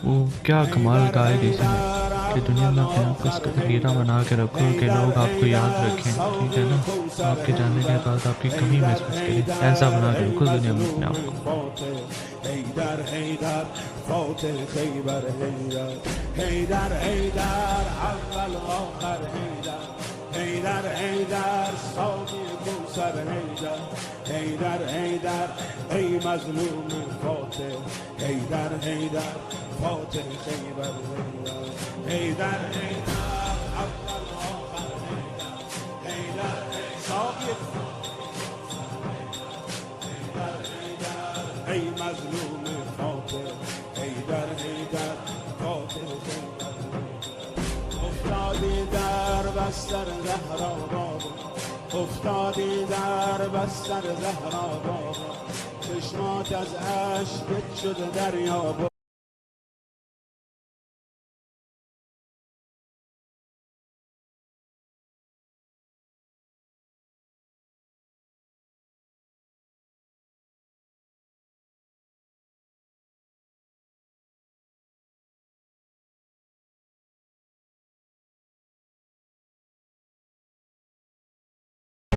वो क्या कमाल गाए किसी ने कि दुनिया में अपने आप को इस कदर हीरा बना के रखो कि लोग आपको याद रखें, ठीक है ना। आपके जाने के बाद आपकी कमी महसूस करें, ऐसा बना के रखो दुनिया में अपने आप को। هیدر هیدر فاتح خیبر هیدر هیدر هیدر اول و آخر هیدر هیدر هیدر ساقی کوثر هیدر هیدر هیدر ای مظلوم فاتح هیدر هیدر فاتح خیبر هیدر هیدر هیدر اول و آخر هیدر هیدر ساقی ای مظلوم فاتح هیدر هیدر فاتح افتادی در بستر زهرا بابا افتادی در بستر زهرا بابا چشمات از اشکت شده دریا بابا